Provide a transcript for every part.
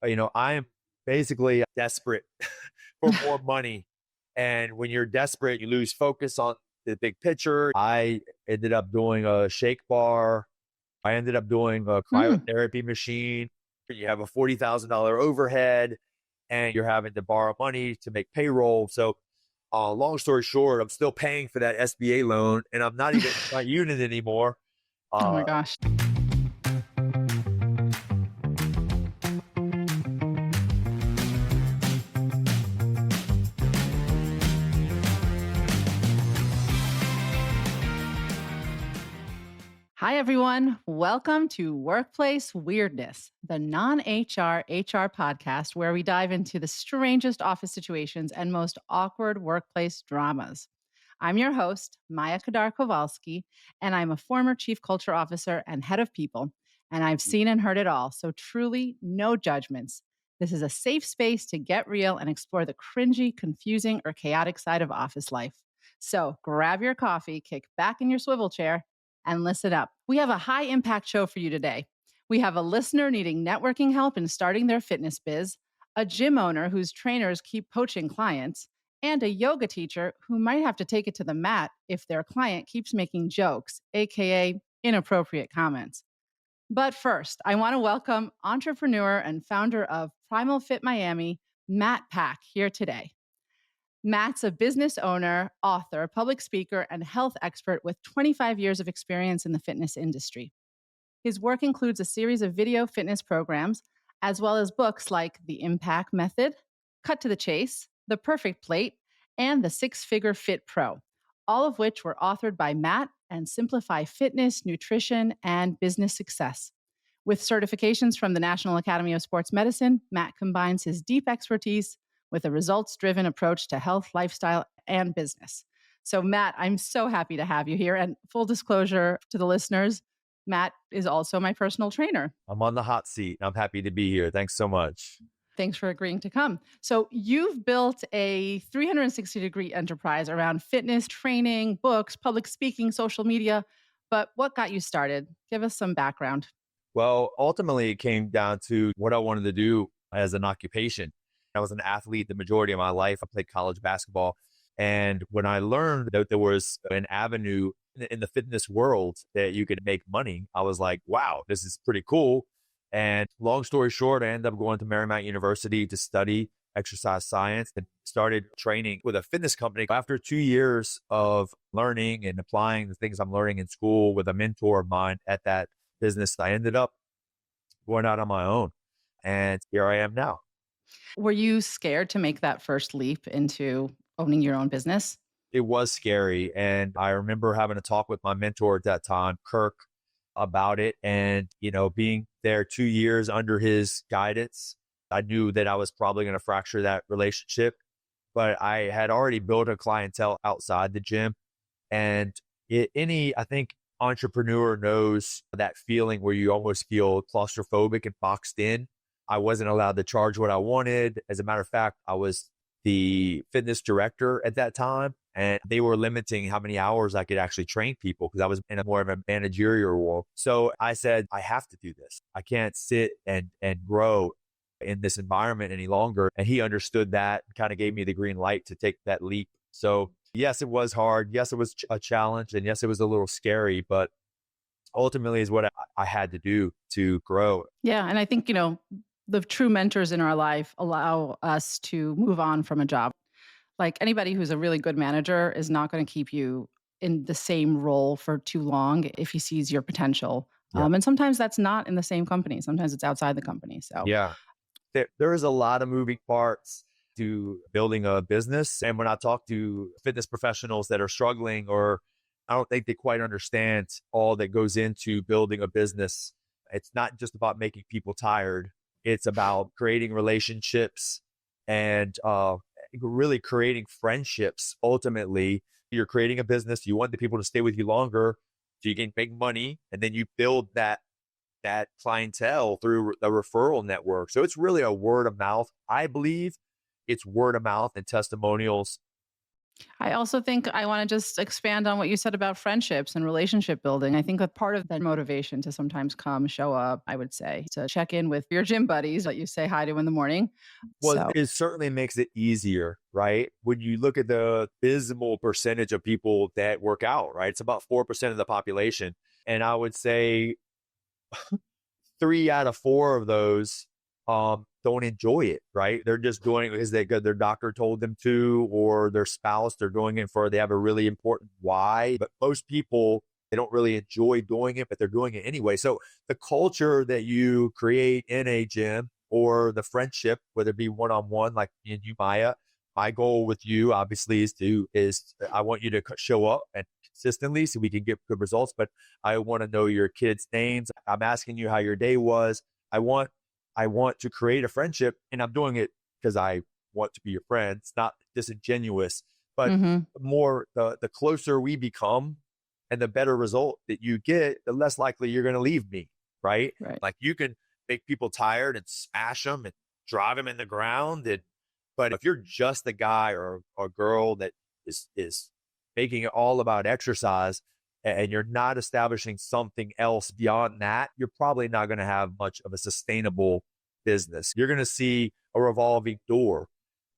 I am basically desperate for more money. And when you're desperate, you lose focus on the big picture. I ended up doing a shake bar. I ended up doing a Hmm. cryotherapy machine. You have a $40,000 overhead and you're having to borrow money to make payroll. So, long story short, I'm still paying for that SBA loan and I'm not even not using it anymore. Oh my Uh, gosh. Hi, everyone. Welcome to Workplace Weirdness, the non-HR HR podcast where we dive into the strangest office situations and most awkward workplace dramas. I'm your host, Maya Kadar Kovalsky, and I'm a former chief culture officer and head of people, and I've seen and heard it all. So truly, no judgments. This is a safe space to get real and explore the cringy, confusing, or chaotic side of office life. So grab your coffee, kick back in your swivel chair, and listen up. We have a high impact show for you today. We have a listener needing networking help in starting their fitness biz, a gym owner whose trainers keep poaching clients, and a yoga teacher who might have to take it to the mat if their client keeps making jokes, aka inappropriate comments. But first, I want to welcome entrepreneur and founder of Primal Fit Miami, Matt Pack, here today. Matt's a business owner, author, public speaker, and health expert with 25 years of experience in the fitness industry. His work includes a series of video fitness programs, as well as books like The Impact Method, Cut to the Chase, The Perfect Plate, and The Six Figure Fit Pro, all of which were authored by Matt and simplify fitness, nutrition, and business success. With certifications from the National Academy of Sports Medicine, Matt combines his deep expertise with a results-driven approach to health, lifestyle, and business. So, Matt, I'm so happy to have you here. And full disclosure to the listeners, Matt is also my personal trainer. I'm on the hot seat. I'm happy to be here. Thanks so much. Thanks for agreeing to come. So, you've built a 360-degree enterprise around fitness, training, books, public speaking, social media. But what got you started? Give us some background. Well, ultimately, it came down to what I wanted to do as an occupation. I was an athlete the majority of my life. I played college basketball. And when I learned that there was an avenue in the fitness world that you could make money, I was like, wow, this is pretty cool. And long story short, I ended up going to Marymount University to study exercise science and started training with a fitness company. After 2 years of learning and applying the things I'm learning in school with a mentor of mine at that business, I ended up going out on my own. And here I am now. Were you scared to make that first leap into owning your own business? It was scary. And I remember having a talk with my mentor at that time, Kirk, about it. And, being there 2 years under his guidance, I knew that I was probably going to fracture that relationship. But I had already built a clientele outside the gym. And I think, entrepreneur knows that feeling where you almost feel claustrophobic and boxed in. I wasn't allowed to charge what I wanted. As a matter of fact, I was the fitness director at that time, and they were limiting how many hours I could actually train people because I was in a more of a managerial role. So I said, I have to do this. I can't sit and grow in this environment any longer. And he understood that, kind of gave me the green light to take that leap. So yes, it was hard. Yes, it was a challenge. And yes, it was a little scary, but ultimately is what I had to do to grow. Yeah. And I think, the true mentors in our life allow us to move on from a job. Like anybody who's a really good manager is not going to keep you in the same role for too long if he sees your potential. Yeah. And sometimes that's not in the same company. Sometimes it's outside the company. So, Yeah. There is a lot of moving parts to building a business. And when I talk to fitness professionals that are struggling, or I don't think they quite understand all that goes into building a business, it's not just about making people tired. It's about creating relationships and really creating friendships. Ultimately, you're creating a business. You want the people to stay with you longer so you can make money. And then you build that clientele through the referral network. So it's really a word of mouth. I believe it's word of mouth and testimonials I also think I want to just expand on what you said about friendships and relationship building. I think a part of that motivation to sometimes come, show up, I would say, to check in with your gym buddies that you say hi to in the morning. Well, So, it certainly makes it easier, right? When you look at the abysmal percentage of people that work out, right? It's about 4% of the population. And I would say 3 out of 4 of those don't enjoy it, right? They're just doing it because their doctor told them to, or their spouse, they're doing it for, they have a really important why. But most people, they don't really enjoy doing it, but they're doing it anyway. So the culture that you create in a gym, or the friendship, whether it be one-on-one, like me and you, Maya, my goal with you obviously is I want you to show up and consistently so we can get good results. But I want to know your kids' names. I'm asking you how your day was. I want to create a friendship, and I'm doing it because I want to be your friend. It's not disingenuous, but mhm, the closer we become and the better result that you get, the less likely you're going to leave me, right? right. Like, you can make people tired and smash them and drive them in the ground. But if you're just the guy or girl that is making it all about exercise, and you're not establishing something else beyond that, you're probably not going to have much of a sustainable business. You're going to see a revolving door.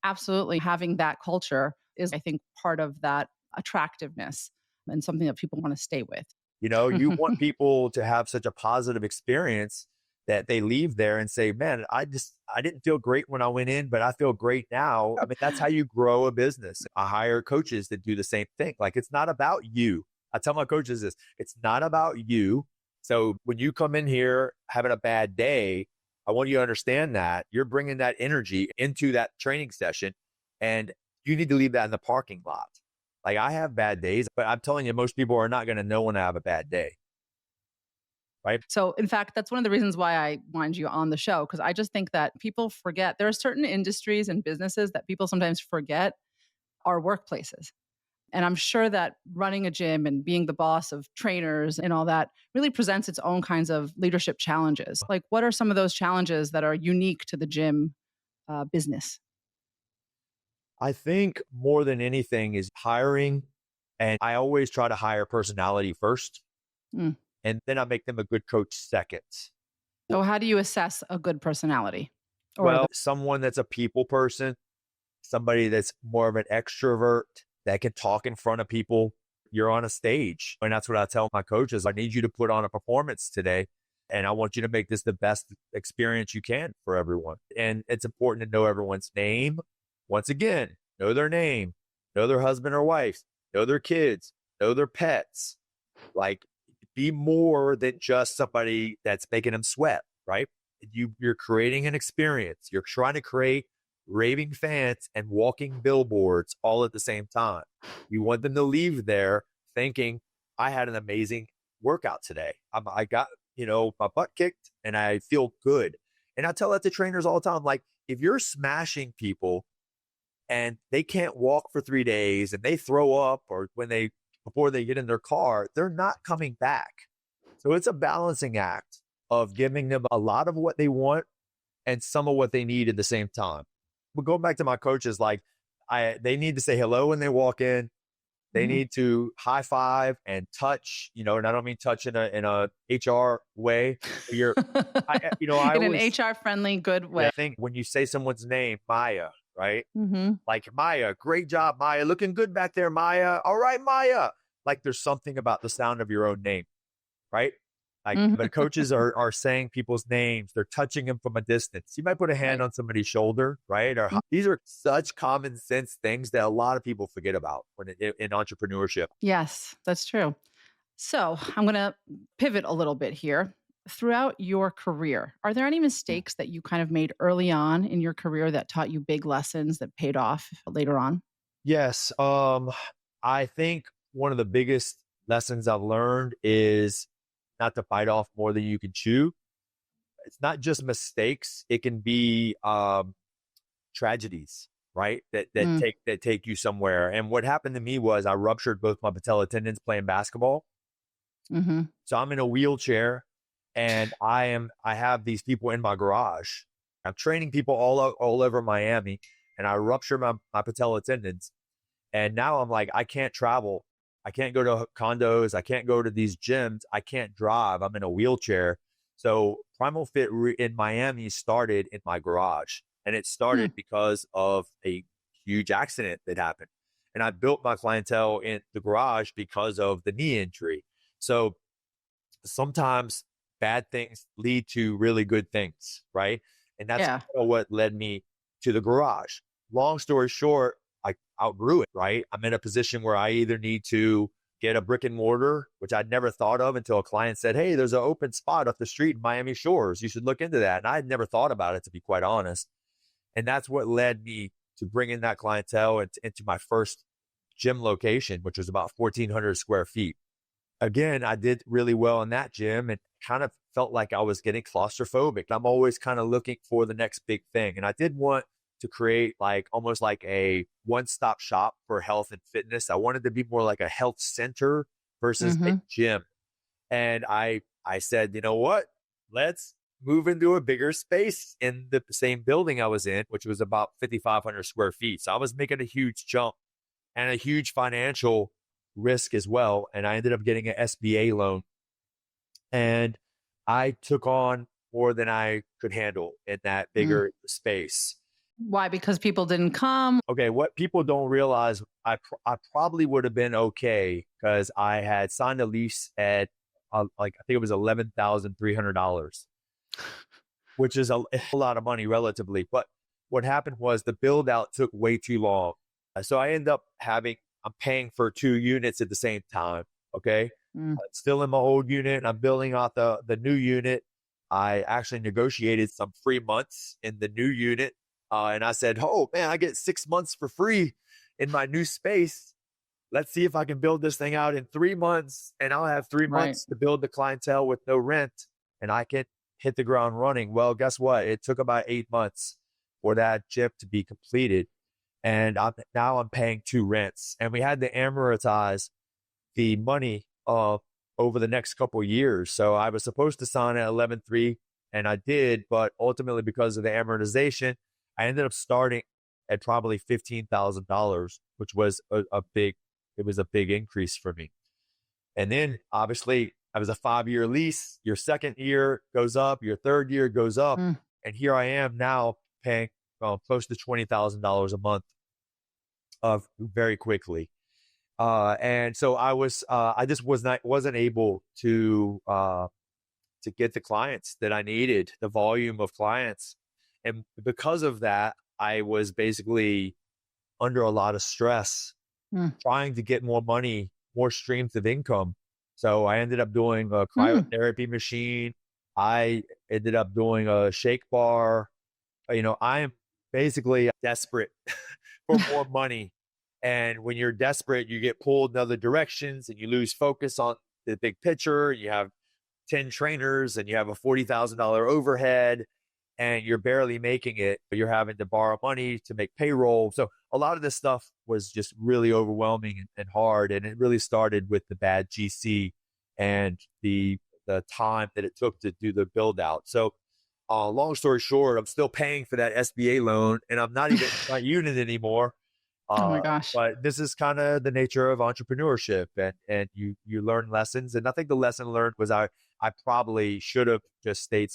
Absolutely. Having that culture is, I think, part of that attractiveness and something that people want to stay with. You want people to have such a positive experience that they leave there and say, man, I didn't feel great when I went in, but I feel great now. I mean, that's how you grow a business. I hire coaches that do the same thing. Like, it's not about you. I tell my coaches this, it's not about you. So when you come in here having a bad day, I want you to understand that you're bringing that energy into that training session, and you need to leave that in the parking lot. Like, I have bad days, but I'm telling you, most people are not going to know when I have a bad day, right? So, in fact, that's one of the reasons why I wanted you on the show, because I just think that people forget there are certain industries and businesses that people sometimes forget are workplaces. And I'm sure that running a gym and being the boss of trainers and all that really presents its own kinds of leadership challenges. Like, what are some of those challenges that are unique to the gym business? I think more than anything is hiring. And I always try to hire personality first, Mm. and then I make them a good coach second. So, how do you assess a good personality? Or Well, someone that's a people person, somebody that's more of an extrovert that can talk in front of people. You're on a stage. And that's what I tell my coaches. I need you to put on a performance today. And I want you to make this the best experience you can for everyone. And it's important to know everyone's name. Once again, know their name, know their husband or wife, know their kids, know their pets. Like, be more than just somebody that's making them sweat, right? You're creating an experience. You're trying to create raving fans and walking billboards all at the same time. You want them to leave there thinking, I had an amazing workout today. I got, my butt kicked and I feel good. And I tell that to trainers all the time. Like, if you're smashing people and they can't walk for 3 days and they throw up, or before they get in their car, they're not coming back. So it's a balancing act of giving them a lot of what they want and some of what they need at the same time. But going back to my coaches, like, they need to say hello when they walk in. They Mhm. need to high five and touch, and I don't mean touch in a HR way. But I In an always HR friendly, good way. think when you say someone's name, Maya, right? Hmm. Like, Maya, great job, Maya. Looking good back there, Maya. All right, Maya. Like, there's something about the sound of your own name, right? Like, but Hmm. coaches are saying people's names. They're touching them from a distance. You might put a hand Right. on somebody's shoulder, right? These are such common sense things that a lot of people forget about in entrepreneurship. Yes, that's true. So I'm going to pivot a little bit here. Throughout your career, are there any mistakes that you kind of made early on in your career that taught you big lessons that paid off later on? Yes. I think one of the biggest lessons I've learned is not to bite off more than you can chew. It's not just mistakes. It can be tragedies, right? Mm, That take you somewhere. And what happened to me was I ruptured both my patella tendons playing basketball. hmm. So I'm in a wheelchair, and I have these people in my garage. I'm training people all over Miami, and I rupture my patella tendons. And now I'm like, I can't travel. I can't go to condos. I can't go to these gyms. I can't drive. I'm in a wheelchair. So Primal Fit in Miami started in my garage. And it Hmm. started because of a huge accident that happened. And I built my clientele in the garage because of the knee injury. So sometimes bad things lead to really good things, right? And that's Yeah. kind of what led me to the garage. Long story short, I outgrew it, right? I'm in a position where I either need to get a brick and mortar, which I'd never thought of until a client said, "Hey, there's an open spot up the street in Miami Shores. You should look into that." And I had never thought about it, to be quite honest. And that's what led me to bring in that clientele into my first gym location, which was about 1,400 square feet. Again, I did really well in that gym and kind of felt like I was getting claustrophobic. I'm always kind of looking for the next big thing. And I did want to create like almost like a one-stop shop for health and fitness. I wanted to be more like a health center versus a Hmm. gym. And I said, you know what? Let's move into a bigger space in the same building I was in, which was about 5,500 square feet. So I was making a huge jump and a huge financial risk as well. And I ended up getting an SBA loan and I took on more than I could handle in that Mm. bigger space. Why? Because people didn't come. Okay, what people don't realize, I probably would have been okay because I had signed a lease at like I think it was $11,300, which is a lot of money relatively. But what happened was the build out took way too long, so I end up I'm paying for 2 units at the same time. Okay, Mm. still in my old unit. I'm building out the new unit. I actually negotiated some free months in the new unit. And I said, "Oh man, I get 6 months for free in my new space. Let's see if I can build this thing out in 3 months and I'll have three Right. months to build the clientele with no rent and I can hit the ground running." Well, guess what? It took about 8 months for that gym to be completed. And I'm paying 2 rents. And we had to amortize the money over the next couple of years. So I was supposed to sign at 11.3 and I did, but ultimately because of the amortization, I ended up starting at probably $15,000, which was it was a big increase for me. And then obviously I was a 5-year lease. Your second year goes up, your third year goes up. Mm. And here I am now paying close to $20,000 a month of very quickly. And so I just wasn't able to get the clients that I needed, the volume of clients. And because of that, I was basically under a lot of stress Mm. trying to get more money, more streams of income. So I ended up doing a Mm. cryotherapy machine. I ended up doing a shake bar. I am basically desperate for more money. And when you're desperate, you get pulled in other directions and you lose focus on the big picture. You have 10 trainers and you have a $40,000 overhead and you're barely making it. You're having to borrow money to make payroll. So a lot of this stuff was just really overwhelming and hard. And it really started with the bad GC and the time that it took to do the build out. So long story short, I'm still paying for that SBA loan and I'm not even in my unit anymore. Oh Uh, my gosh. but this is kind of the nature of entrepreneurship and you learn lessons. And I think the lesson learned was I probably should have just stayed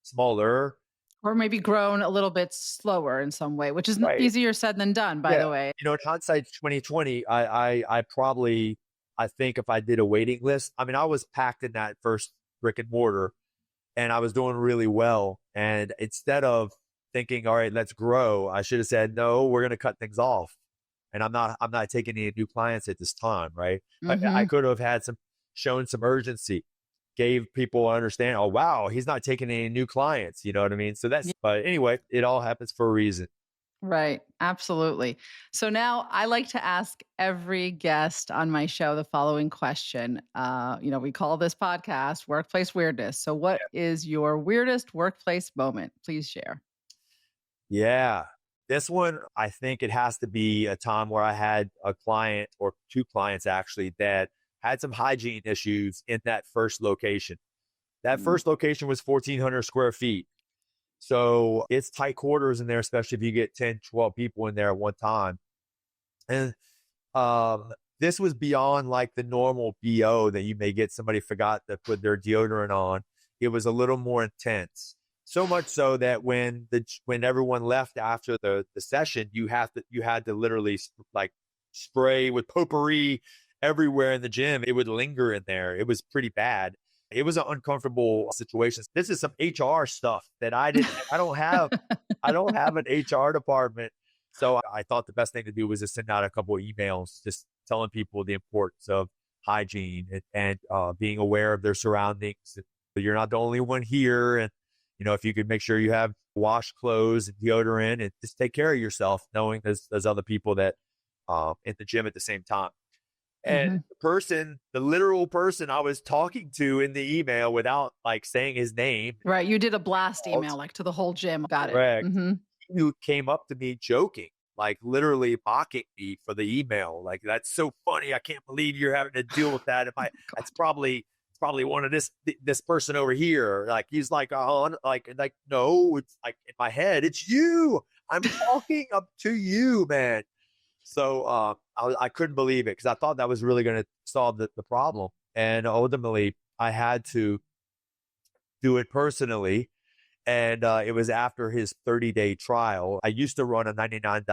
smaller. Or maybe grown a little bit slower in some way, which is Right. easier said than done, by Yeah. the way. In hindsight, 2020, I probably, I think if I did a waiting list, I mean, I was packed in that first brick and mortar and I was doing really well. And instead of thinking, all right, let's grow, I should have said, no, we're going to cut things off. And I'm not taking any new clients at this time. Right. I Hmm. could have shown some urgency, gave people understand, oh, wow, he's not taking any new clients. You know what I mean? So but anyway, it all happens for a reason. Right. Absolutely. So now I like to ask every guest on my show the following question. We call this podcast Workplace Weirdness. So, what is your weirdest workplace moment? Please share. Yeah. This one, I think it has to be a time where I had a client or two clients actually that had some hygiene issues in that first location. That Mm. first location was 1,400 square feet. So it's tight quarters in there, especially if you get 10, 12 people in there at one time. And this was beyond like the normal BO that you may get somebody forgot to put their deodorant on. It was a little more intense. So much so that when everyone left after the session, you had to literally like spray with potpourri everywhere in the gym. It would linger in there. It was pretty bad. It was an uncomfortable situation. This is some HR stuff that I don't have an HR department. So I thought the best thing to do was to send out a couple of emails, just telling people the importance of hygiene and being aware of their surroundings. You're not the only one here. And, if you could make sure you have washed clothes and deodorant and just take care of yourself, knowing there's other people that in the gym at the same time. And Mhm. the literal person I was talking to in the email without like saying his name, Right. You did a blast email like to the whole gym. Got it. correct, Mhm. who came up to me joking, like literally mocking me for the email. Like, that's so funny. I can't believe you're having to deal with that. That's God. probably one of this person over here. Like, he's like, oh, like, no, it's like in my head, it's you. I'm talking up to you, man. So I couldn't believe it because I thought that was really going to solve the problem. And ultimately, I had to do it personally. And it was after his 30-day trial. I used to run a $99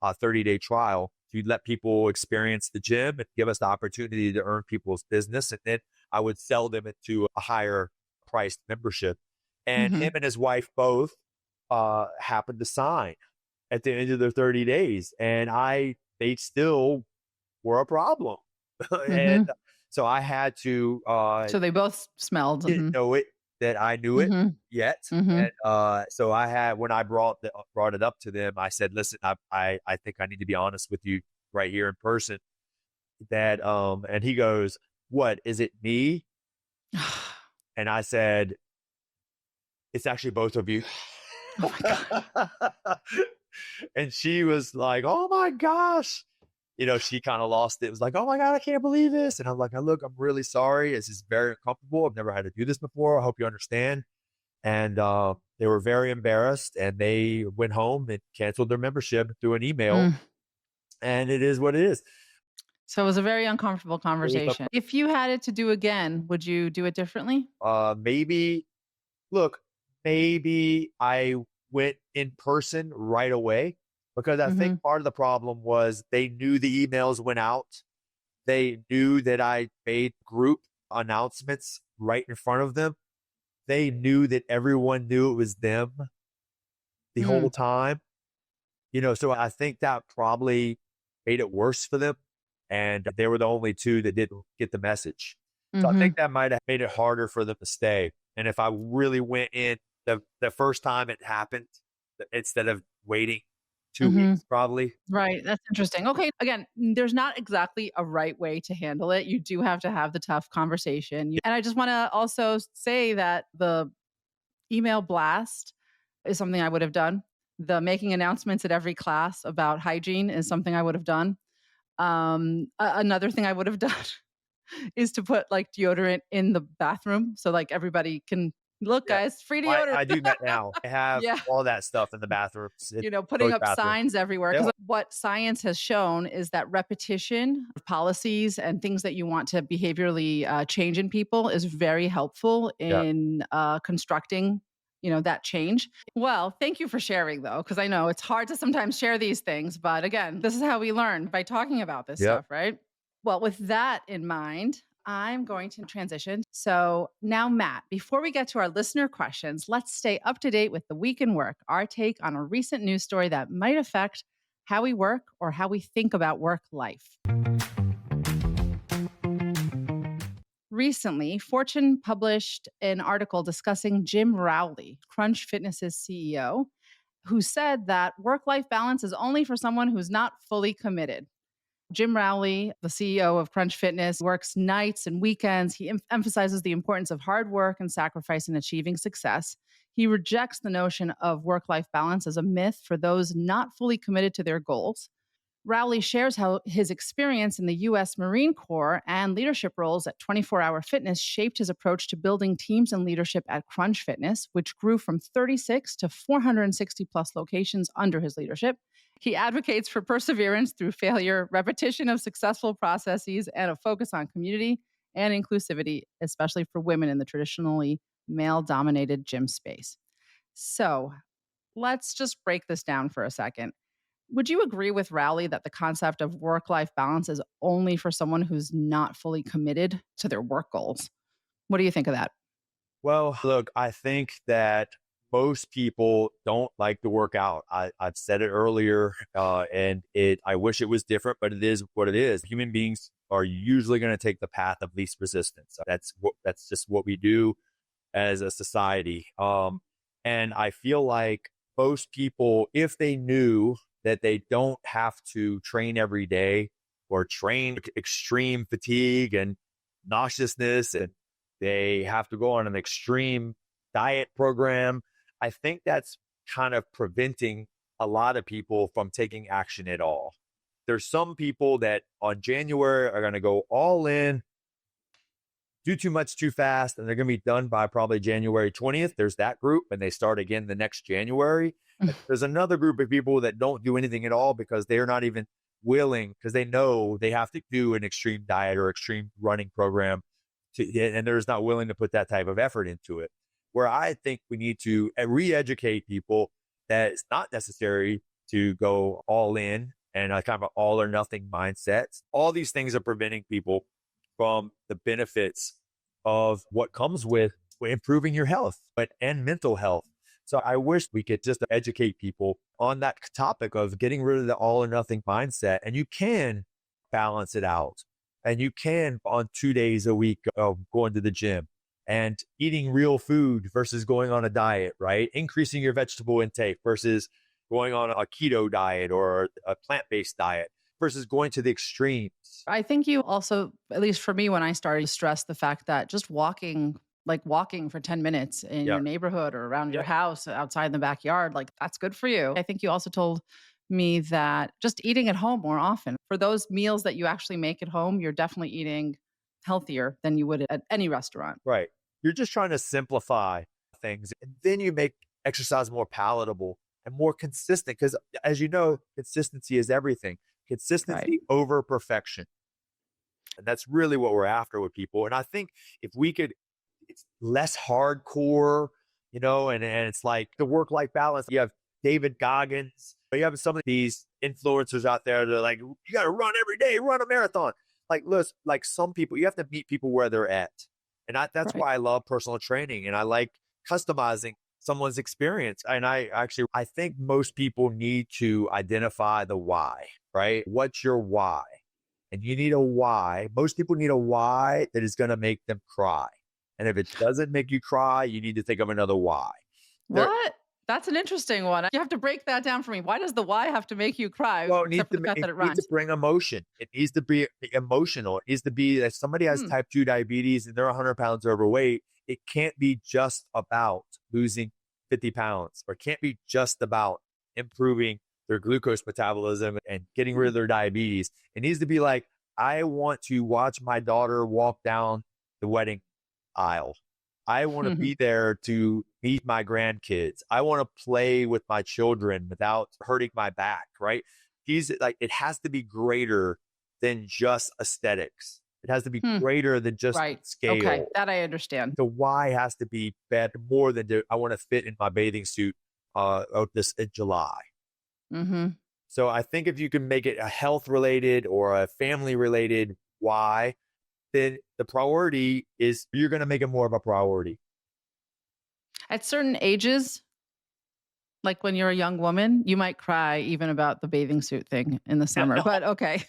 30-day trial to let people experience the gym and give us the opportunity to earn people's business. And then I would sell them into a higher priced membership. And him Mhm. and his wife both happened to sign at the end of their 30 days. And they still were a problem. And Mhm. so I had to So they both smelled. didn't Mhm. know it that I knew it Mhm. yet. And Mhm. so I had when I brought it up to them, I said, "Listen, I think I need to be honest with you right here in person." That and he goes, "What is it, me?" And I said, "It's actually both of you." Oh my god. And she was like, "Oh my gosh." She kind of lost it. It was like, "Oh my God, I can't believe this." And I'm like, "Look, I'm really sorry. This is very uncomfortable. I've never had to do this before. I hope you understand." And they were very embarrassed and they went home and canceled their membership through an email. Mm. And it is what it is. So it was a very uncomfortable It was conversation. If you had it to do again, would you do it differently? maybe, look, maybe I went in person right away because I think Mhm. part of the problem was they knew the emails went out. They knew that I made group announcements right in front of them. They knew that everyone knew it was them the whole Mm. time. So I think that probably made it worse for them. And they were the only two that didn't get the message. So I think Mhm. that might have made it harder for them to stay. And if I really went in the first time it happened, instead of waiting 2 weeks, Mhm. probably. Right, that's interesting. Okay, again, there's not exactly a right way to handle it. You do have to have the tough conversation. And I just want to also say that the email blast is something I would have done. The making announcements at every class about hygiene is something I would have done. Another thing I would have done is to put like deodorant in the bathroom so like everybody can look, Yeah. guys, free I, deodorant. I do that now. I have Yeah. all that stuff in the bathrooms, in Putting both up bathrooms. signs everywhere. Yeah. Because what science has shown is that repetition of policies and things that you want to behaviorally change in people is very helpful Yeah. in constructing, that change. Well, thank you for sharing though, because I know it's hard to sometimes share these things, but again, this is how we learn by talking about this Yep. stuff, right? Well, with that in mind, I'm going to transition. So now, Matt, before we get to our listener questions, let's stay up to date with the week in work, our take on a recent news story that might affect how we work or how we think about work life. Recently, Fortune published an article discussing Jim Rowley, Crunch Fitness's CEO, who said that work life balance is only for someone who's not fully committed. Jim Rowley, the CEO of Crunch Fitness, works nights and weekends. He emphasizes the importance of hard work and sacrifice in achieving success. He rejects the notion of work life balance as a myth for those not fully committed to their goals. Rowley shares how his experience in the US Marine Corps and leadership roles at 24 Hour Fitness shaped his approach to building teams and leadership at Crunch Fitness, which grew from 36 to 460 plus locations under his leadership. He advocates for perseverance through failure, repetition of successful processes, and a focus on community and inclusivity, especially for women in the traditionally male dominated gym space. So let's just break this down for a second. Would you agree with Rowley that the concept of work life balance is only for someone who's not fully committed to their work goals? What do you think of that? Well, look, I think that most people don't like to work out. I've said it earlier, and I wish it was different, but it is what it is. Human beings are usually going to take the path of least resistance. That's just what we do as a society. And I feel like most people, if they knew that they don't have to train every day or train extreme fatigue and nauseousness, and they have to go on an extreme diet program, I think that's kind of preventing a lot of people from taking action at all. There's some people that on January are going to go all in, do too much too fast, and they're going to be done by probably January 20th. There's that group, and they start again the next January. There's another group of people that don't do anything at all because they're not even willing, because they know they have to do an extreme diet or extreme running program, and they're just not willing to put that type of effort into it. Where I think we need to re-educate people that it's not necessary to go all in and a kind of an all or nothing mindset. All these things are preventing people from the benefits of what comes with improving your health and mental health. So I wish we could just educate people on that topic of getting rid of the all or nothing mindset. And you can balance it out. And you can, on 2 days a week, going to the gym and eating real food versus going on a diet, right? Increasing your vegetable intake versus going on a keto diet or a plant-based diet versus going to the extremes. I think you also, at least for me, when I started, stress the fact that just walking, like walking for 10 minutes in Yeah. your neighborhood or around your Yeah. house, outside in the backyard, like that's good for you. I think you also told me that just eating at home more often for those meals that you actually make at home, you're definitely eating healthier than you would at any restaurant. Right. You're just trying to simplify things. And then you make exercise more palatable and more consistent. Because as you know, consistency is everything. Right. Consistency over perfection. And that's really what we're after with people. And I think if we could, it's less hardcore, and it's like the work-life balance. You have David Goggins, but you have some of these influencers out there that are like, you got to run every day, run a marathon. Like, listen, like some people, you have to meet people where they're at. And that's Right. why I love personal training and I like customizing someone's experience. And I think most people need to identify the why, right? What's your why? And you need a why. Most people need a why that is going to make them cry. And if it doesn't make you cry, you need to think of another why. There, What? That's an interesting one. You have to break that down for me. Why does the why have to make you cry, well, except for the fact that it it needs to rhymes? bring emotion. It needs to be emotional. It needs to be if somebody has Hmm. type 2 diabetes and they're 100 pounds overweight, it can't be just about losing 50 pounds or it can't be just about improving their glucose metabolism and getting rid of their diabetes. It needs to be like, I want to watch my daughter walk down the wedding aisle. I want to be there to meet my grandkids. I want to play with my children without hurting my back, right? It has to be greater than just aesthetics. It has to be Hmm. greater than just Right. Okay. scale. That I understand. The why has to be better, more than I want to fit in my bathing suit this in July. Hmm. So I think if you can make it a health related or a family related why, then the priority is you're going to make it more of a priority. At certain ages, like when you're a young woman, you might cry even about the bathing suit thing in the Yeah, summer. no. But okay.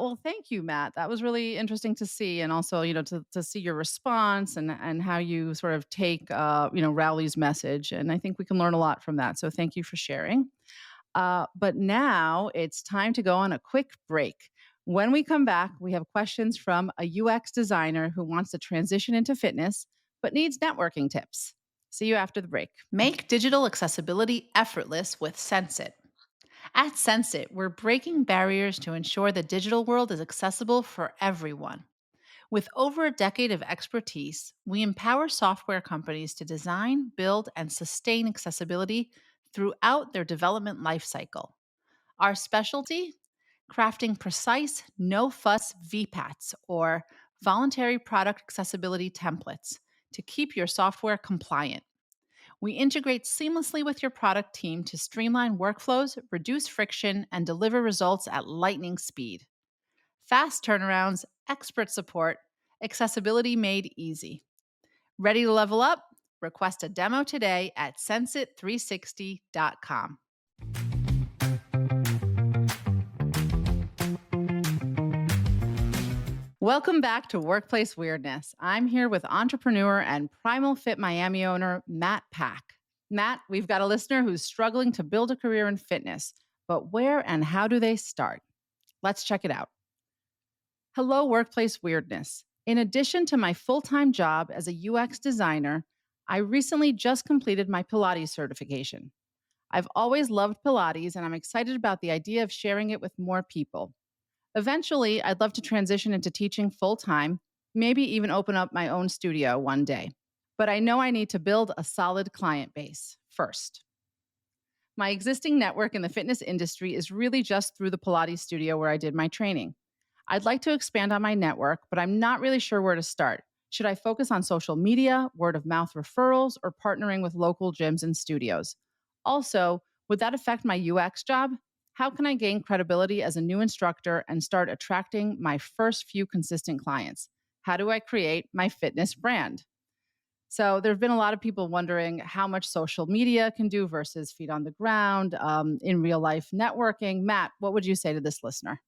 Well, thank you, Matt. That was really interesting to see, and also, to see your response and how you sort of take, Rowley's message. And I think we can learn a lot from that. So thank you for sharing. But now it's time to go on a quick break. When we come back, we have questions from a UX designer who wants to transition into fitness but needs networking tips. See you after the break. Make digital accessibility effortless with Sense It. At Sensit, we're breaking barriers to ensure the digital world is accessible for everyone. With over a decade of expertise, we empower software companies to design, build, and sustain accessibility throughout their development lifecycle. Our specialty? Crafting precise, no fuss VPATs or voluntary product accessibility templates to keep your software compliant. We integrate seamlessly with your product team to streamline workflows, reduce friction, and deliver results at lightning speed. Fast turnarounds, expert support, accessibility made easy. Ready to level up? Request a demo today at sensit360.com. Welcome back to Workplace Weirdness. I'm here with entrepreneur and Primal Fit Miami owner, Matt Pack. Matt, we've got a listener who's struggling to build a career in fitness, but where and how do they start? Let's check it out. Hello, Workplace Weirdness. In addition to my full-time job as a UX designer, I recently just completed my Pilates certification. I've always loved Pilates, and I'm excited about the idea of sharing it with more people. Eventually, I'd love to transition into teaching full-time, maybe even open up my own studio one day. But I know I need to build a solid client base first. My existing network in the fitness industry is really just through the Pilates studio where I did my training. I'd like to expand on my network, but I'm not really sure where to start. Should I focus on social media, word of mouth referrals, or partnering with local gyms and studios? Also, would that affect my UX job? How can I gain credibility as a new instructor and start attracting my first few consistent clients? How do I create my fitness brand? So, there have been a lot of people wondering how much social media can do versus feet on the ground, in real life networking. Matt, what would you say to this listener?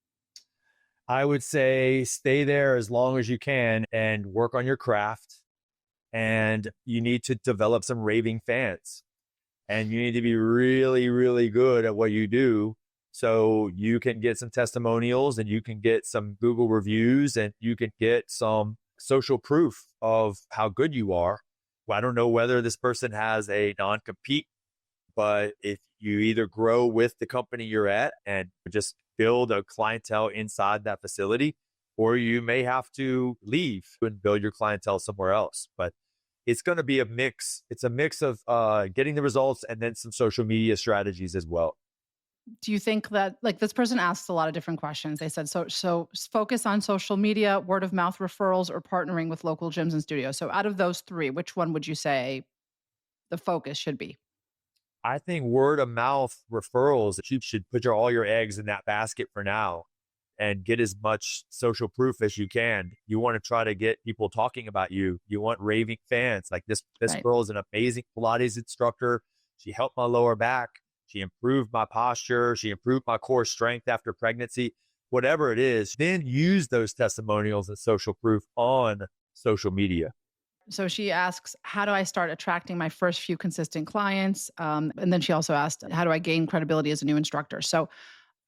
I would say stay there as long as you can and work on your craft. And you need to develop some raving fans. And you need to be really, really good at what you do so you can get some testimonials and you can get some Google reviews and you can get some social proof of how good you are. Well, I don't know whether this person has a non-compete, but if you either grow with the company you're at and just build a clientele inside that facility, or you may have to leave and build your clientele somewhere else. But it's going to be a mix. It's a mix of getting the results and then some social media strategies as well. Do you think that, like, this person asked a lot of different questions? They said, so focus on social media, word of mouth referrals, or partnering with local gyms and studios. So out of those three, which one would you say the focus should be? I think word of mouth referrals, you should put all your eggs in that basket for now and get as much social proof as you can. You want to try to get people talking about you. You want raving fans. Like this Right. girl is an amazing Pilates instructor. She helped my lower back. She improved my posture. She improved my core strength after pregnancy. Whatever it is, then use those testimonials and social proof on social media. So she asks, how do I start attracting my first few consistent clients? And then she also asked, how do I gain credibility as a new instructor? So,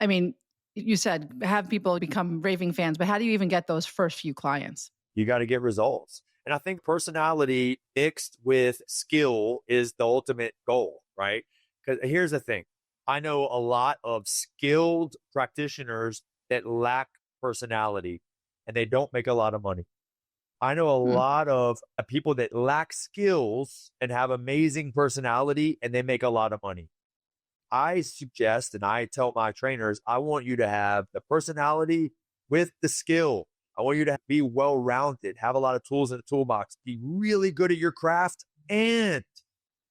I mean, you said have people become raving fans, but how do you even get those first few clients? You got to get results. And I think personality mixed with skill is the ultimate goal, right? Because here's the thing. I know a lot of skilled practitioners that lack personality and they don't make a lot of money. I know a Hmm. lot of people that lack skills and have amazing personality and they make a lot of money. I suggest and I tell my trainers, I want you to have the personality with the skill. I want you to be well rounded, have a lot of tools in the toolbox, be really good at your craft and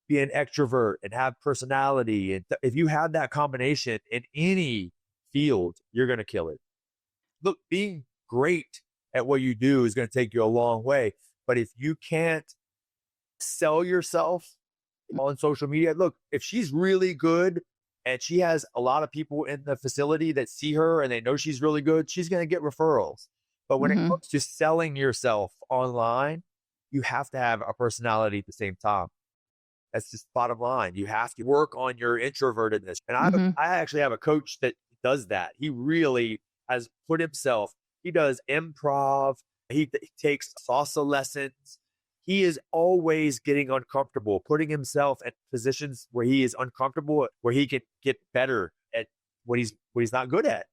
be an extrovert and have personality. And if you have that combination in any field, you're going to kill it. Look, being great at what you do is going to take you a long way. But if you can't sell yourself on social media, look, if she's really good and she has a lot of people in the facility that see her and they know she's really good, she's going to get referrals. But when it Hmm. comes to selling yourself online, you have to have a personality at the same time. That's just bottom line. You have to work on your introvertedness. And Hmm. I actually have a coach that does that. He really has put himself, he does improv, he takes salsa lessons. He is always getting uncomfortable, putting himself in positions where he is uncomfortable, where he can get better at what he's not good at.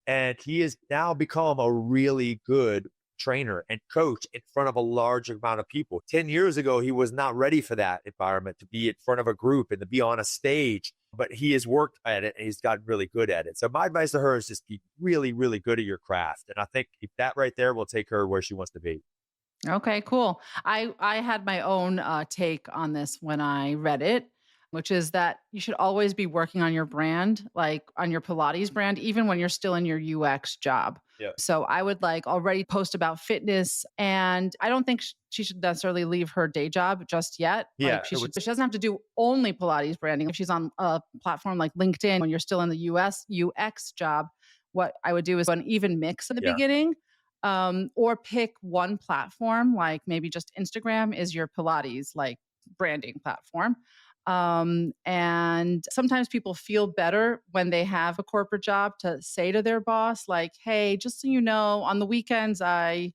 And he has now become a really good trainer and coach in front of a large amount of people. 10 years ago, he was not ready for that environment, to be in front of a group and to be on a stage, but he has worked at it and he's gotten really good at it. So my advice to her is just be really, really good at your craft. And I think if that right there will take her where she wants to be. Okay, cool. I had my own take on this when I read it, which is that you should always be working on your brand, like on your Pilates brand, even when you're still in your UX job. Yeah. So I would like already post about fitness, and I don't think she should necessarily leave her day job just yet. Yeah. Like she doesn't have to do only Pilates branding. If she's on a platform like LinkedIn, when you're still in the US UX job, what I would do is an even mix in the beginning. Or pick one platform, like maybe just Instagram is your Pilates like branding platform. And sometimes people feel better when they have a corporate job to say to their boss, like, hey, just so you know, on the weekends, I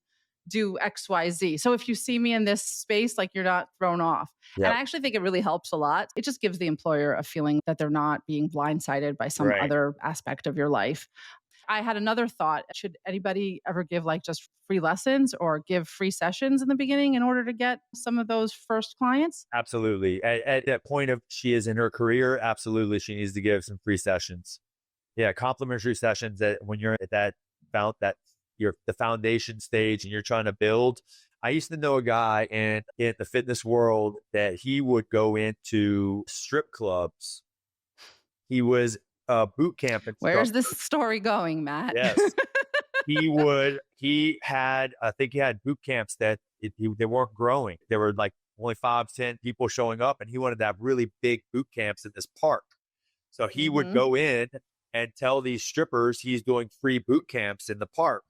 do XYZ. So if you see me in this space, like you're not thrown off. Yeah. And I actually think it really helps a lot. It just gives the employer a feeling that they're not being blindsided by some Right. other aspect of your life. I had another thought. Should anybody ever give like just free lessons or give free sessions in the beginning in order to get some of those first clients? Absolutely. At that point of she is in her career, absolutely, she needs to give some free sessions. Yeah, complimentary sessions that when you're at that you're the foundation stage and you're trying to build. I used to know a guy in the fitness world that he would go into strip clubs. He was a boot camp instructor. Where's this story going, Matt? Yes. I think he had boot camps that they weren't growing. There were like only 5-10 people showing up, and he wanted to have really big boot camps in this park. So he would go in and tell these strippers he's doing free boot camps in the park.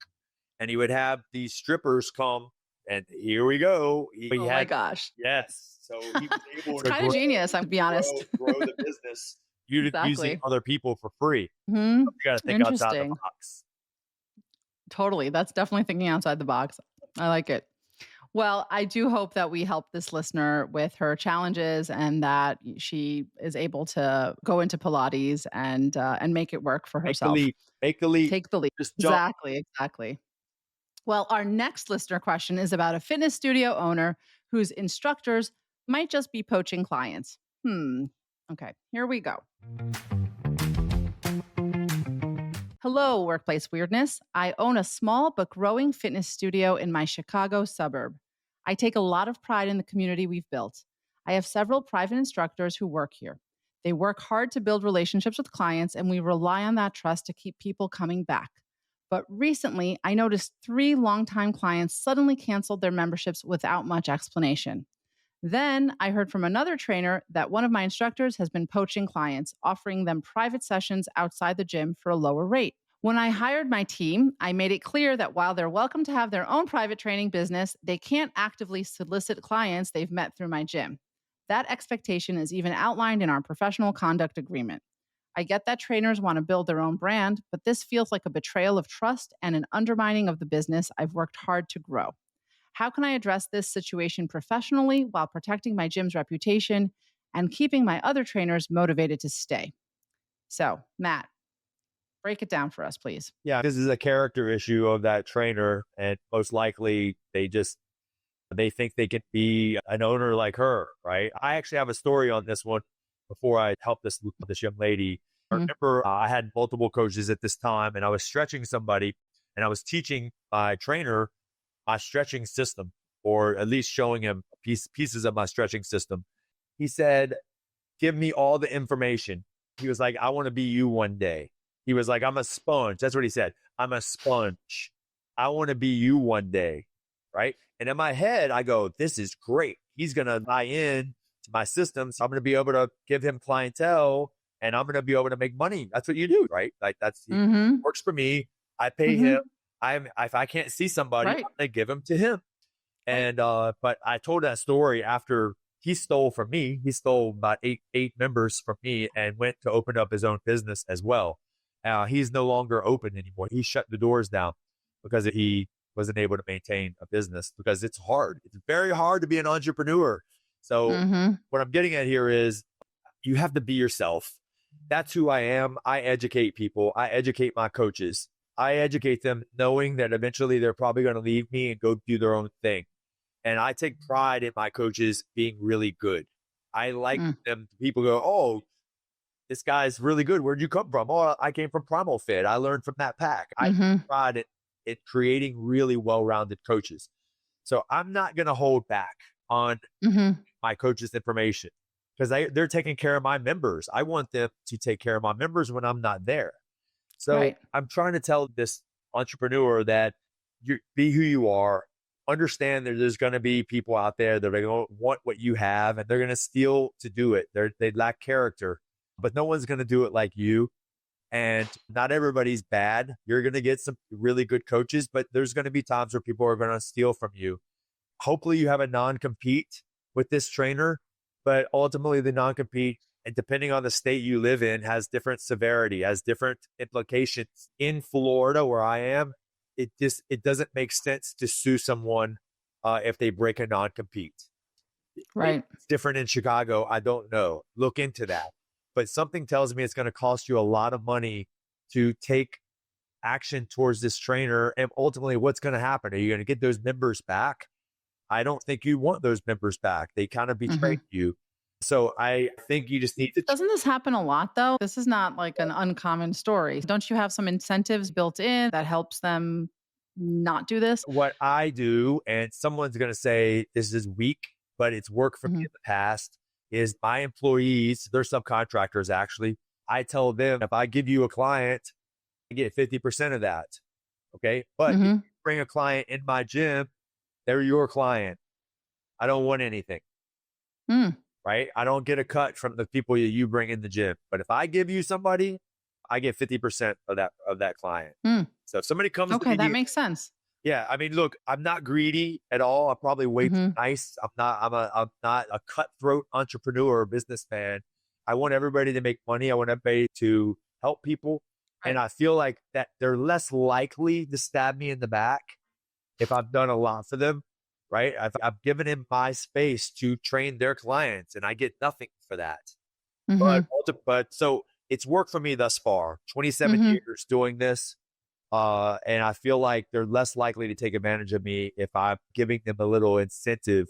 And he would have these strippers come, and here we go. My gosh. Yes. So he was able it's kind of genius, I'll be honest. grow the business Exactly. using other people for free. Mm-hmm. You got to think outside the box. Totally. That's definitely thinking outside the box. I like it. Well, I do hope that we help this listener with her challenges and that she is able to go into Pilates and make it work for herself. Make the leap. Take the leap. Just jump. Exactly. Well, our next listener question is about a fitness studio owner whose instructors might just be poaching clients. Okay, here we go. Hello, Workplace Weirdness. I own a small but growing fitness studio in my Chicago suburb. I take a lot of pride in the community we've built. I have several private instructors who work here. They work hard to build relationships with clients, and we rely on that trust to keep people coming back. But recently, I noticed 3 longtime clients suddenly canceled their memberships without much explanation. Then I heard from another trainer that one of my instructors has been poaching clients, offering them private sessions outside the gym for a lower rate. When I hired my team, I made it clear that while they're welcome to have their own private training business, they can't actively solicit clients they've met through my gym. That expectation is even outlined in our professional conduct agreement. I get that trainers want to build their own brand, but this feels like a betrayal of trust and an undermining of the business I've worked hard to grow. How can I address this situation professionally while protecting my gym's reputation and keeping my other trainers motivated to stay? So, Matt, break it down for us, please. Yeah, this is a character issue of that trainer, and most likely they think they can be an owner like her, right? I actually have a story on this one before I helped this young lady. I remember I had multiple coaches at this time, and I was stretching somebody, and I was teaching my trainer my stretching system, or at least showing him pieces of my stretching system. He said, give me all the information. He was like, I want to be you one day. He was like, I'm a sponge. That's what he said. I'm a sponge. I want to be you one day. Right. And in my head, I go, this is great. He's going to buy in to my system. So I'm going to be able to give him clientele, and I'm going to be able to make money. That's what you do. Right. Like it works for me. I pay him. If I can't see somebody, I'm going to give them to him. And, but I told that story after he stole from me. He stole about eight members from me and went to open up his own business as well. He's no longer open anymore. He shut the doors down because he wasn't able to maintain a business, because it's hard. It's very hard to be an entrepreneur. So what I'm getting at here is you have to be yourself. that's who I am. I educate people. I educate my coaches. I educate them knowing that eventually they're probably going to leave me and go do their own thing. And I take pride in my coaches being really good. I like Mm. them. People go, oh, this guy's really good. Where'd you come from? Oh, I came from Primal Fit. I learned from that pack. I take Mm-hmm. pride in creating really well-rounded coaches. So I'm not going to hold back on Mm-hmm. my coaches' information because they're taking care of my members. I want them to take care of my members when I'm not there. So Right. I'm trying to tell this entrepreneur that you be who you are. Understand that there's going to be people out there that are going to want what you have and they're going to steal to do it. They lack character, but no one's going to do it like you. And not everybody's bad. You're going to get some really good coaches, but there's going to be times where people are going to steal from you. Hopefully you have a non-compete with this trainer, but ultimately the non-compete, and depending on the state you live in, has different severity, has different implications. In Florida, where I am, it doesn't make sense to sue someone if they break a non-compete. Maybe Right. it's different in Chicago. I don't know. Look into that. But something tells me it's going to cost you a lot of money to take action towards this trainer. And ultimately, what's going to happen? Are you going to get those members back? I don't think you want those members back. They kind of Mm-hmm. betrayed you. So I think you just need to. Doesn't this happen a lot though? This is not like an uncommon story. Don't you have some incentives built in that helps them not do this? What I do, and someone's going to say this is weak, but it's worked for me Mm-hmm. in the past, is my employees, they're subcontractors actually. I tell them if I give you a client, I get 50% of that. Okay. But if you Mm-hmm. bring a client in my gym, they're your client. I don't want anything, Mm. right? I don't get a cut from the people that you bring in the gym. But if I give you somebody, I get 50% of that client. Mm. So if somebody comes to Okay, that me, makes sense. yeah, I mean, look, I'm not greedy at all. I'm probably way too Mm-hmm. nice. I'm not a cutthroat entrepreneur or businessman. I want everybody to make money. I want everybody to help people. And Right. I feel like that they're less likely to stab me in the back if I've done a lot for them, right? I've given him my space to train their clients and I get nothing for that. Mm-hmm. But so it's worked for me thus far, 27 Mm-hmm. years doing this. And I feel like they're less likely to take advantage of me if I'm giving them a little incentive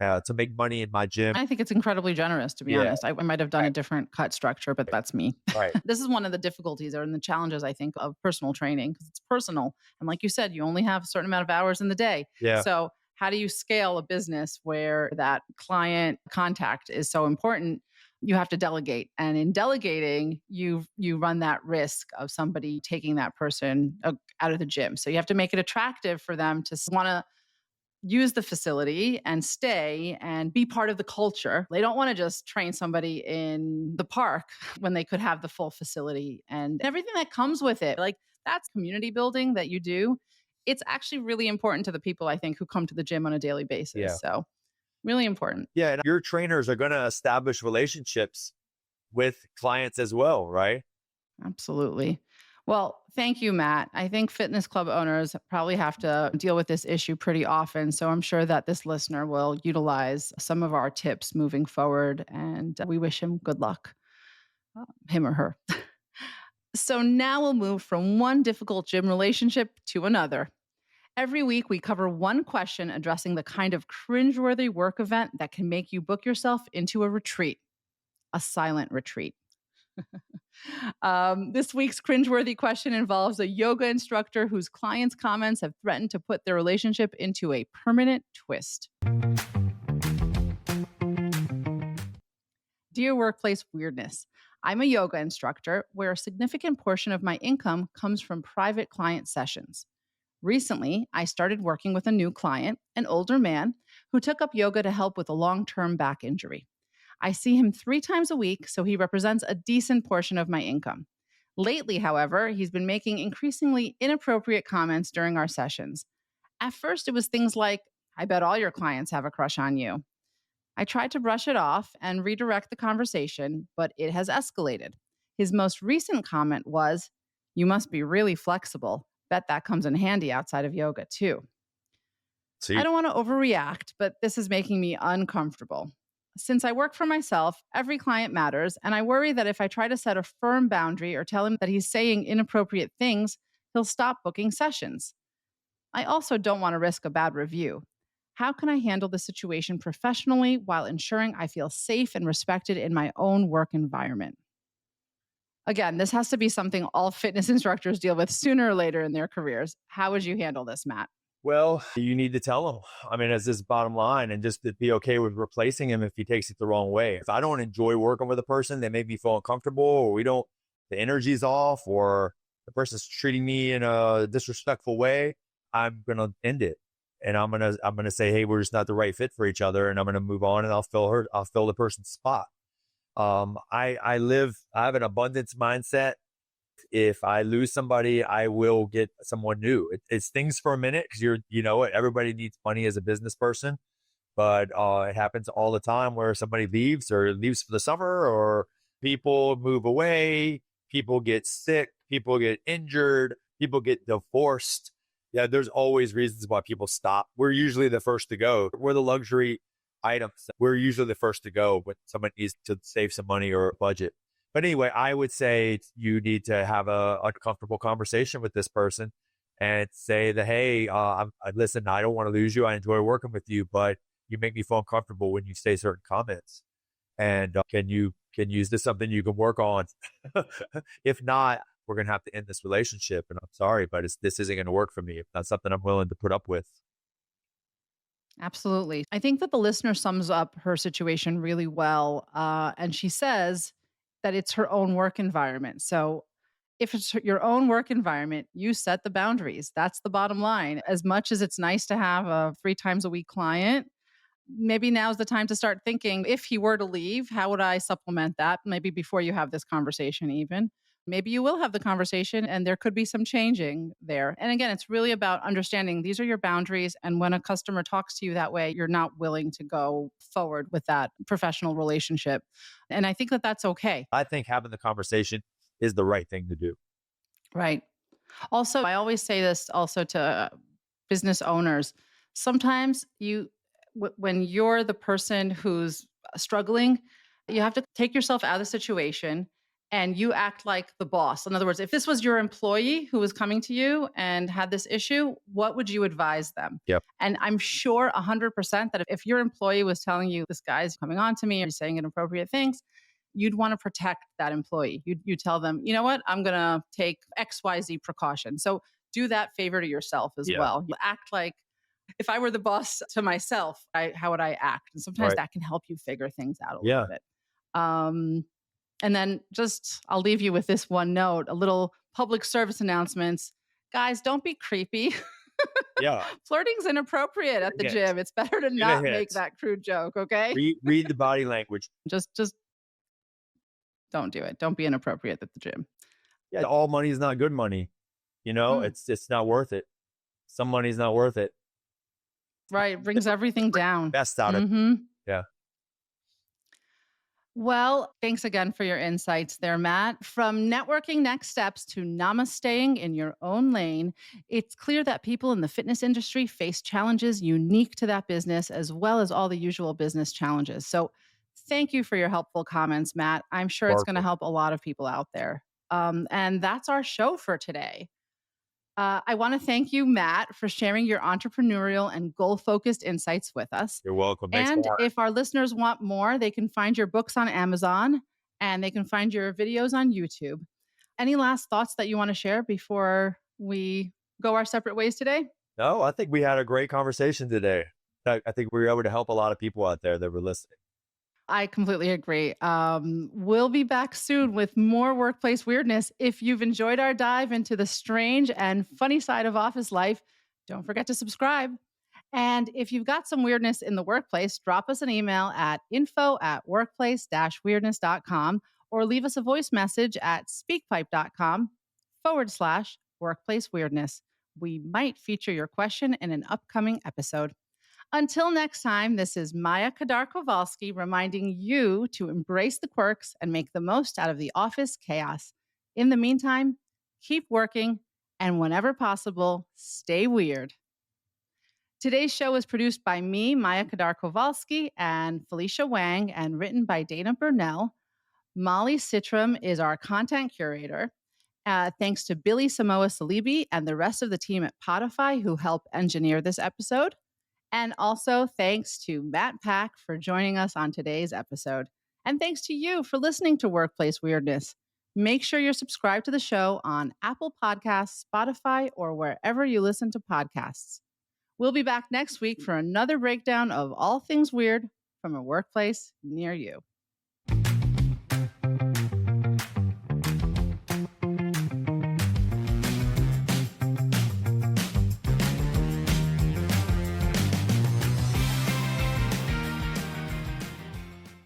to make money in my gym. I think it's incredibly generous, to be Yeah, honest. I might have done a right, different cut structure, but that's me. right. This is one of the difficulties or the challenges, I think, of personal training because it's personal. And like you said, you only have a certain amount of hours in the day. Yeah, So, how do you scale a business where that client contact is so important? You have to delegate. And in delegating, you run that risk of somebody taking that person out of the gym. So you have to make it attractive for them to want to use the facility and stay and be part of the culture. They don't want to just train somebody in the park when they could have the full facility and everything that comes with it. Like that's community building that you do. It's actually really important to the people I think who come to the gym on a daily basis. yeah, So, really important. yeah. And your trainers are going to establish relationships with clients as well, right? Absolutely. Well, thank you, Matt. I think fitness club owners probably have to deal with this issue pretty often. So I'm sure that this listener will utilize some of our tips moving forward. And we wish him good luck, him or her. So now we'll move from one difficult gym relationship to another. Every week, we cover one question addressing the kind of cringeworthy work event that can make you book yourself into a retreat, a silent retreat. This week's cringeworthy question involves a yoga instructor whose clients' comments have threatened to put their relationship into a permanent twist. Dear Workplace Weirdness, I'm a yoga instructor where a significant portion of my income comes from private client sessions. Recently, I started working with a new client, an older man, who took up yoga to help with a long term back injury. I see him 3 times a week, so he represents a decent portion of my income. Lately, however, he's been making increasingly inappropriate comments during our sessions. At first, it was things like, I bet all your clients have a crush on you. I tried to brush it off and redirect the conversation, but it has escalated. His most recent comment was, You must be really flexible. Bet that comes in handy outside of yoga, too. I See, don't want to overreact, but this is making me uncomfortable. Since I work for myself, every client matters, and I worry that if I try to set a firm boundary or tell him that he's saying inappropriate things, he'll stop booking sessions. I also don't want to risk a bad review. How can I handle the situation professionally while ensuring I feel safe and respected in my own work environment? Again, this has to be something all fitness instructors deal with sooner or later in their careers. How would you handle this, Matt? Well, you need to tell him. I mean, as this bottom line, and just to be okay with replacing him if he takes it the wrong way. If I don't enjoy working with a person, they make me feel uncomfortable, or the energy's off, or the person's treating me in a disrespectful way, I'm gonna end it, and I'm gonna say, hey, we're just not the right fit for each other, and I'm gonna move on, and I'll fill the person's spot. I have an abundance mindset. If I lose somebody, I will get someone new. It stings for a minute because everybody needs money as a business person, but it happens all the time where somebody leaves for the summer, or people move away, people get sick, people get injured, people get divorced. Yeah, there's always reasons why people stop. We're usually the first to go. We're the luxury items. We're usually the first to go when someone needs to save some money or budget. But anyway, I would say you need to have a uncomfortable conversation with this person and say that, hey, listen, I don't want to lose you. I enjoy working with you, but you make me feel uncomfortable when you say certain comments. And is this something you can work on? If not, we're going to have to end this relationship. And I'm sorry, but this isn't going to work for me. It's not something I'm willing to put up with. Absolutely. I think that the listener sums up her situation really well. And she says that it's her own work environment. So if it's your own work environment, you set the boundaries. That's the bottom line. As much as it's nice to have a 3 times a week client, maybe now's the time to start thinking, if he were to leave, how would I supplement that? Maybe before you have this conversation, even. Maybe you will have the conversation and there could be some changing there. And again, it's really about understanding these are your boundaries. And when a customer talks to you that way, you're not willing to go forward with that professional relationship. And I think that that's okay. I think having the conversation is the right thing to do. Right. Also, I always say this also to business owners. Sometimes when you're the person who's struggling, you have to take yourself out of the situation and you act like the boss. In other words, if this was your employee who was coming to you and had this issue, what would you advise them? Yep. And I'm sure 100% that if your employee was telling you, this guy's coming on to me or he's saying inappropriate things, you'd want to protect that employee. You tell them, you know what, I'm going to take XYZ precaution. So do that favor to yourself as well. You act like, if I were the boss to myself, how would I act? And sometimes that can help you figure things out a little bit. And then I'll leave you with this one note, a little public service announcements. Guys, don't be creepy. Yeah. Flirting's inappropriate at the gym. It's better to not make that crude joke, okay? Read the body language. Just don't do it. Don't be inappropriate at the gym. Yeah, all money is not good money. It's not worth it. Some money's not worth it. Right. It brings everything down. Best out of it. Yeah. Well, thanks again for your insights there, Matt. From networking next steps to namasteing in your own lane, it's clear that people in the fitness industry face challenges unique to that business, as well as all the usual business challenges. So thank you for your helpful comments, Matt. I'm sure it's going to help a lot of people out there. And that's our show for today. I want to thank you, Matt, for sharing your entrepreneurial and goal-focused insights with us. You're welcome. And if our listeners want more, they can find your books on Amazon and they can find your videos on YouTube. Any last thoughts that you want to share before we go our separate ways today? No, I think we had a great conversation today. I think we were able to help a lot of people out there that were listening. I completely agree. We'll be back soon with more workplace weirdness. If you've enjoyed our dive into the strange and funny side of office life, don't forget to subscribe. And if you've got some weirdness in the workplace, drop us an email at info@workplace-weirdness.com or leave us a voice message at speakpipe.com/workplace weirdness. We might feature your question in an upcoming episode. Until next time, this is Maya Kadar Kovalsky reminding you to embrace the quirks and make the most out of the office chaos. In the meantime, keep working and whenever possible, stay weird. Today's show was produced by me, Maya Kadar Kovalsky, and Felicia Wang, and written by Dana Burnell. Molly Citram is our content curator. Thanks to Billy Samoa Salibi and the rest of the team at Podify who helped engineer this episode. And also thanks to Matt Pack for joining us on today's episode. And thanks to you for listening to Workplace Weirdness. Make sure you're subscribed to the show on Apple Podcasts, Spotify, or wherever you listen to podcasts. We'll be back next week for another breakdown of all things weird from a workplace near you.